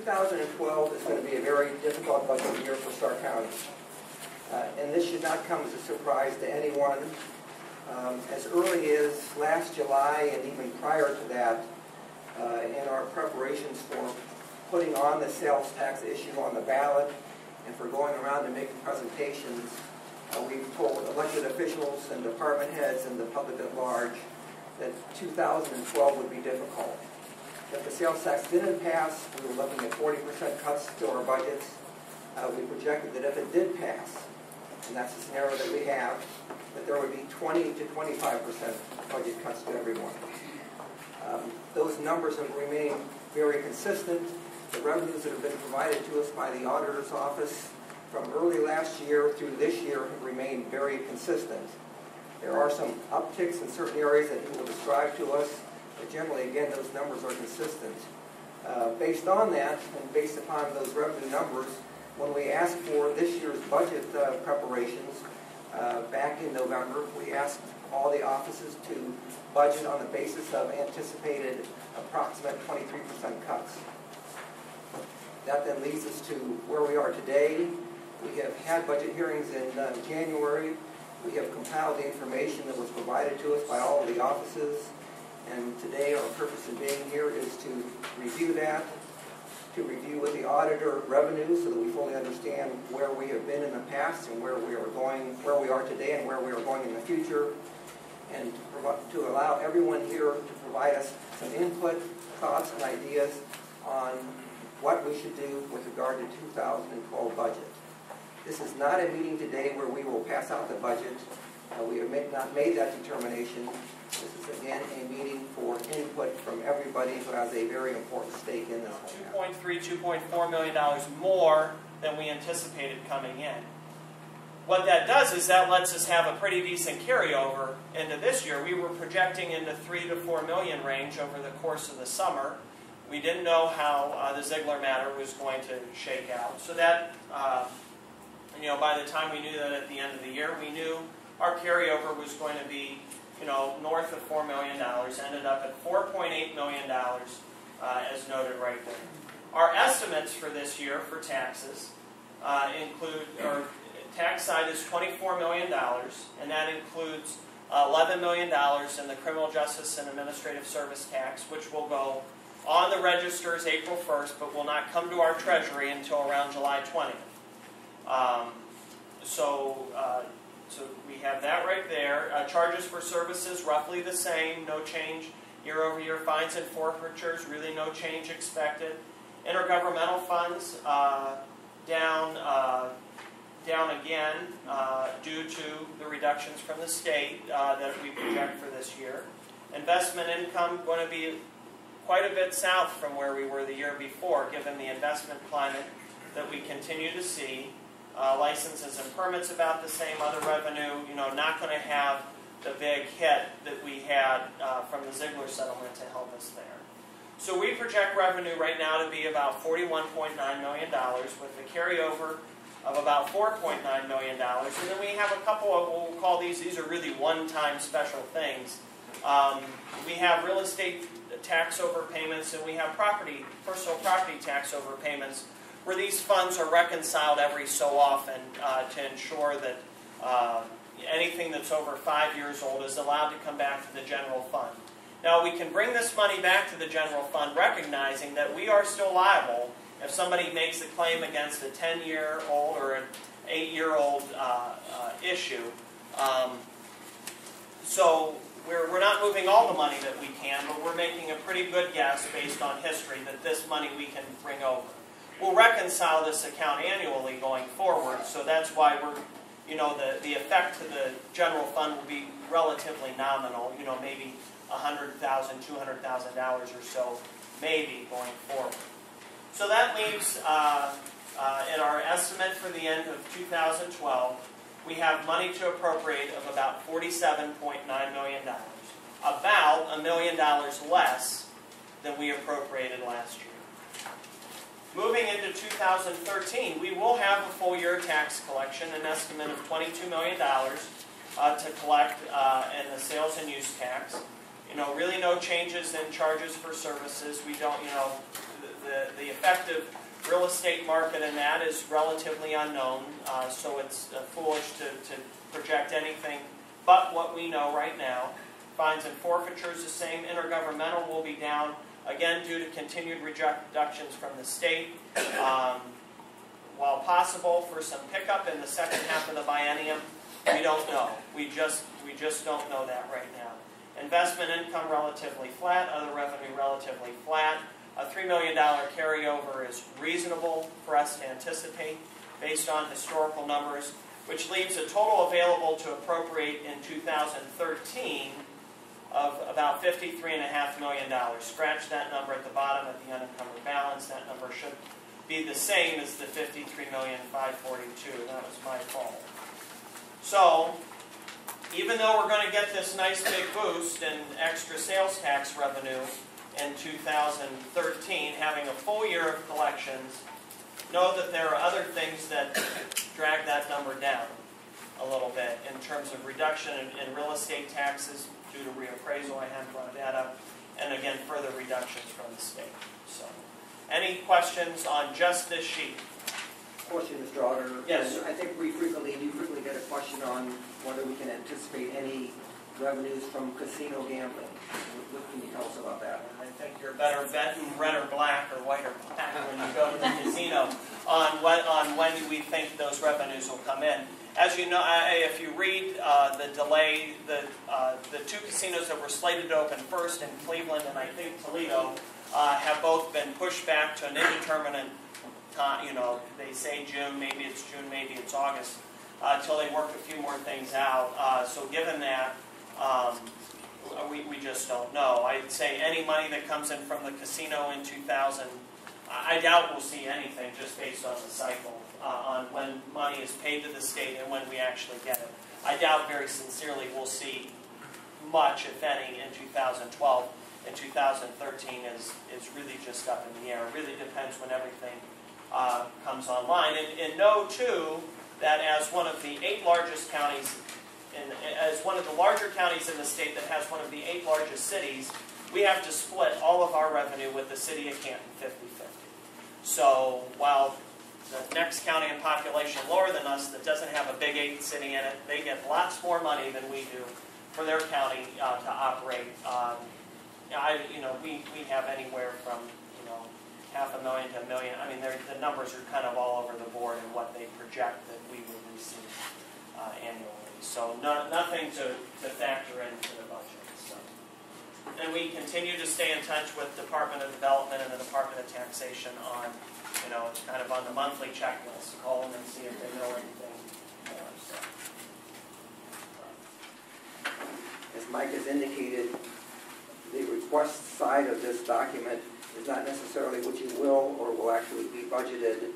2012 is going to be a very difficult budget year for Stark County. And this should not come as a surprise to anyone. As early as last July and even prior to that, in our preparations for putting on the sales tax issue on the ballot and for going around and making presentations, we've told elected officials and department heads and the public at large that 2012 would be difficult. If the sales tax didn't pass, we were looking at 40% cuts to our budgets. We projected that if it did pass, and that's the scenario that we have, that there would be 20 to 25% budget cuts to everyone. Those numbers have remained very consistent. The revenues that have been provided to us by the auditor's office from early last year through this year have remained very consistent. There are some upticks in certain areas that he will describe to us, but generally, again, those numbers are consistent. Based on that, and based upon those revenue numbers, when we asked for this year's budget preparations back in November, we asked all the offices to budget on the basis of anticipated approximate 23% cuts. That then leads us to where we are today. We have had budget hearings in January. We have compiled the information that was provided to us by all of the offices. And today our purpose in being here is to review that, to review with the auditor revenue so that we fully understand where we have been in the past and where we are going, where we are today and where we are going in the future, and to allow everyone here to provide us some input, thoughts, and ideas on what we should do with regard to 2012 budget. This is not a meeting today where we will pass out the budget. We have not made that determination. This is, again, a meeting for input from everybody who has a very important stake in this. $2.4 million more than we anticipated coming in. What that does is that lets us have a pretty decent carryover into this year. We were projecting in the $3 to $4 million range over the course of the summer. We didn't know how the Ziegler matter was going to shake out. So that, by the time we knew that at the end of the year, we knew our carryover was going to be, north of $4 million. Ended up at $4.8 million, as noted right there. Our estimates for this year for taxes include, or tax side is $24 million, and that includes $11 million in the criminal justice and administrative service tax, which will go on the registers April 1st, but will not come to our treasury until around July 20th. So we have that right there. Charges for services, roughly the same, no change year over year. Fines and forfeitures, really no change expected. Intergovernmental funds, down again due to the reductions from the state that we project for this year. Investment income going to be quite a bit south from where we were the year before, given the investment climate that we continue to see. Licenses and permits about the same. Other revenue, not going to have the big hit that we had from the Ziegler settlement to help us there. So we project revenue right now to be about $41.9 million with a carryover of about $4.9 million. And then we have a couple of, we'll call these are really one-time special things. We have real estate tax overpayments, and we have personal property tax overpayments, where these funds are reconciled every so often to ensure that anything that's over 5 years old is allowed to come back to the general fund. Now, we can bring this money back to the general fund, recognizing that we are still liable if somebody makes a claim against a 10-year-old or an 8-year-old issue. So we're not moving all the money that we can, but we're making a pretty good guess based on history that this money we can bring over. We'll reconcile this account annually going forward, so that's why we're, the effect to the general fund will be relatively nominal, maybe $100,000, $200,000 or so, maybe going forward. So that leaves, in our estimate for the end of 2012, we have money to appropriate of about $47.9 million, about $1 million less than we appropriated last year. Moving into 2013, we will have a full year tax collection, an estimate of $22 million to collect in the sales and use tax. Really no changes in charges for services. We don't, the effective real estate market in that is relatively unknown, so it's foolish to project anything but what we know right now. Fines and forfeitures the same. Intergovernmental will be down, again, due to continued reductions from the state. While possible for some pickup in the second half of the biennium, we don't know. We just don't know that right now. Investment income relatively flat, other revenue relatively flat. A $3 million carryover is reasonable for us to anticipate based on historical numbers, which leaves a total available to appropriate in 2013 of about $53.5 million. Scratch that number at the bottom at the unencumbered balance. That number should be the same as the $53,542,000. That was my fault. So, even though we're going to get this nice big boost in extra sales tax revenue in 2013, having a full year of collections, know that there are other things that drag that number down a little bit in terms of reduction in real estate taxes due to reappraisal. I hadn't brought that up. And again, further reductions from the state. So, any questions on just this sheet? Question, Mr. Auditor. Yes. I think you frequently get a question on whether we can anticipate any revenues from casino gambling. What can you tell us about that? I think you're better betting red or black or white or black when you go to the casino on when we think those revenues will come in. As you know, if you read the delay, the two casinos that were slated to open first in Cleveland and I think Toledo have both been pushed back to an indeterminate time. They say June, maybe it's June, maybe it's August, until they work a few more things out. So given that, we just don't know. I'd say any money that comes in from the casino in 2000, I doubt we'll see anything just based on the cycle on when money is paid to the state and when we actually get it. I doubt very sincerely we'll see much, if any, in 2012. In 2013 is really just up in the air. It really depends when everything comes online. And know, too, that as one of the 8 largest counties, as one of the larger counties in the state that has one of the 8 largest cities, we have to split all of our revenue with the city of Canton 50-50. So while the next county in population lower than us that doesn't have a big 8 city in it, they get lots more money than we do for their county to operate. We have anywhere from $500,000 to $1 million. I mean, the numbers are kind of all over the board in what they project that we will receive annually. So nothing to factor into the budget. So. And we continue to stay in touch with Department of Development and the Department of Taxation on, it's kind of on the monthly checklist. Call them and see if they know anything more. So. As Mike has indicated, the request side of this document is not necessarily what you will or will actually be budgeted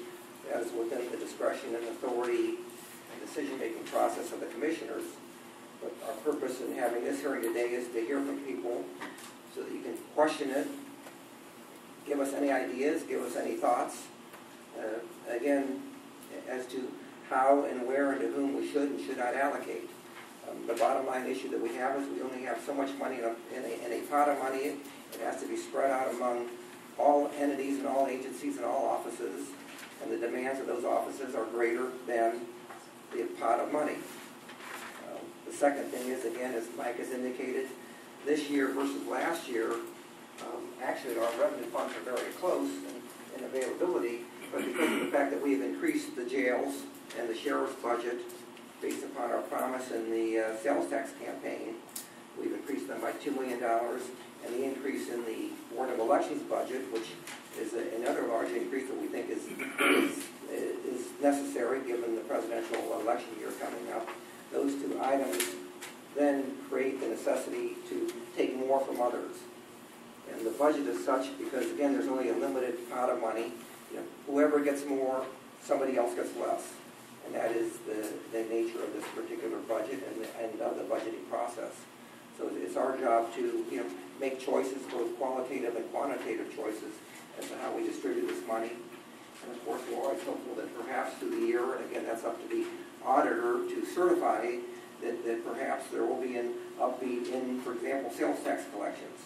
as within the discretion and authority and decision-making process of the commissioners. But our purpose in having this hearing today is to hear from people so that you can question it, give us any ideas, give us any thoughts, again, as to how and where and to whom we should and should not allocate. The bottom line issue that we have is we only have so much money in a pot of money. It has to be spread out among all entities and all agencies and all offices, and the demands of those offices are greater than the pot of money. The second thing is, again, as Mike has indicated, this year versus last year, actually our revenue funds are very close in availability, but because of the fact that we have increased the jails and the sheriff's budget based upon our promise in the sales tax campaign, we've increased them by $2 million, and the increase in the Board of Elections budget, which is another large increase that we think is necessary given the presidential election year coming up. Those two items then create the necessity to take more from others. And the budget is such because, again, there's only a limited pot of money. Whoever gets more, somebody else gets less. And that is the nature of this particular budget and the budgeting process. So it's our job to make choices, both qualitative and quantitative choices, as to how we distribute this money. And of course, we're always hopeful that perhaps through the year, and again, that's up to the auditor to certify that perhaps there will be an upbeat in, for example, sales tax collections.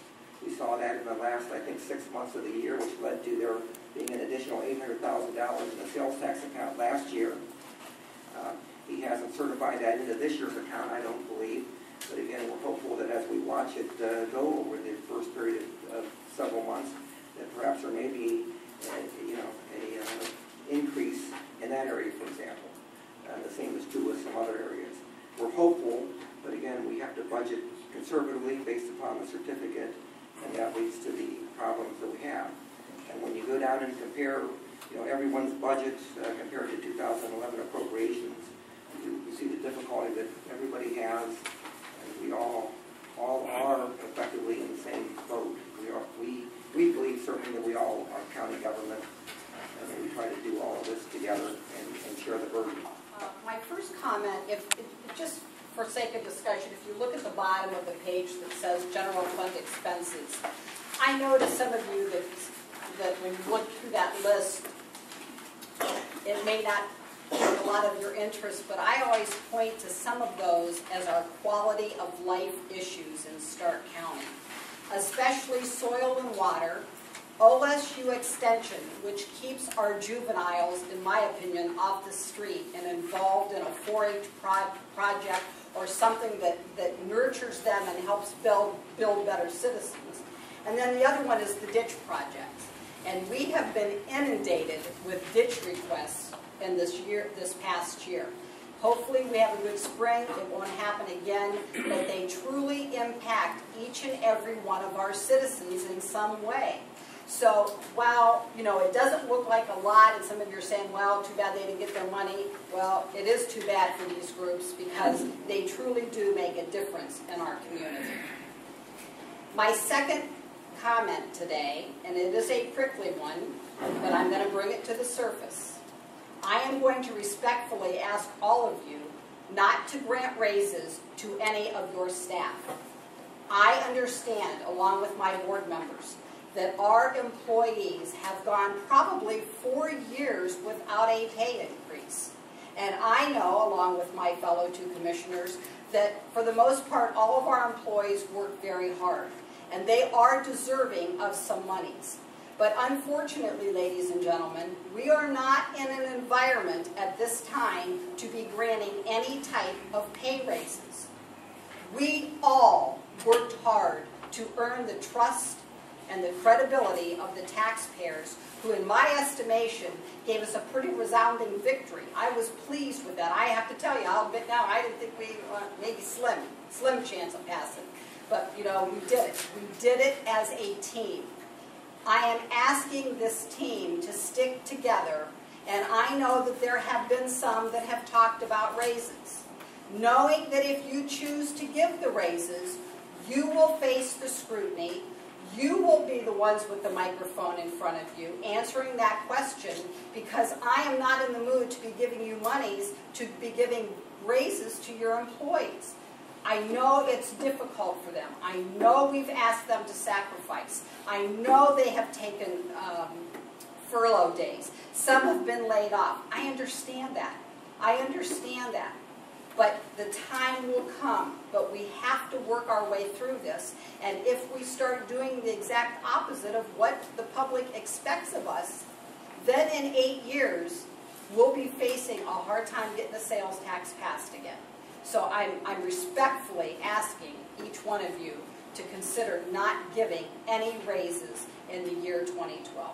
We saw that in the last, I think, 6 months of the year, which led to there being an additional $800,000 in the sales tax account last year. He hasn't certified that into this year's account, I don't believe. But again, we're hopeful that as we watch it go over the first period of several months, that perhaps there may be a increase in that area, for example. The same is true with some other areas. We're hopeful, but again, we have to budget conservatively based upon the certificate, and that leads to the problems that we have. And when you go down and compare, everyone's budget compared to 2011 appropriations, you see the difficulty that everybody has, and we all are effectively in the same boat. We believe certainly that we all are county government, and we try to do all of this together and share the burden. My first comment, if just for sake of discussion, if you look at the bottom of the page that says general fund expenses, I know to some of you that when you look through that list, it may not have a lot of your interest, but I always point to some of those as our quality of life issues in Stark County, especially soil and water, OSU Extension, which keeps our juveniles, in my opinion, off the street and involved in a 4-H project or something that nurtures them and helps build better citizens. And then the other one is the ditch project. And we have been inundated with ditch requests in this past year. Hopefully we have a good spring, it won't happen again, but they truly impact each and every one of our citizens in some way. So while, it doesn't look like a lot, and some of you are saying, well, too bad they didn't get their money. Well, it is too bad for these groups because they truly do make a difference in our community. My second comment today, and it is a prickly one, but I'm going to bring it to the surface. I am going to respectfully ask all of you not to grant raises to any of your staff. I understand, along with my board members, that our employees have gone probably 4 years without a pay increase. And I know, along with my fellow 2 commissioners, that for the most part, all of our employees work very hard. And they are deserving of some monies. But unfortunately, ladies and gentlemen, we are not in an environment at this time to be granting any type of pay raises. We all worked hard to earn the trust and the credibility of the taxpayers, who in my estimation gave us a pretty resounding victory. I was pleased with that. I have to tell you, I'll admit now, I didn't think we, maybe slim chance of passing. But, we did it. We did it as a team. I am asking this team to stick together, and I know that there have been some that have talked about raises. Knowing that if you choose to give the raises, you will face the scrutiny. You will be the ones with the microphone in front of you answering that question, because I am not in the mood to be giving you monies to be giving raises to your employees. I know it's difficult for them. I know we've asked them to sacrifice. I know they have taken furlough days. Some have been laid off. I understand that. I understand that. But the time will come. But we have to work our way through this. And if we start doing the exact opposite of what the public expects of us, then in 8 years, we'll be facing a hard time getting the sales tax passed again. So I'm respectfully asking each one of you to consider not giving any raises in the year 2012.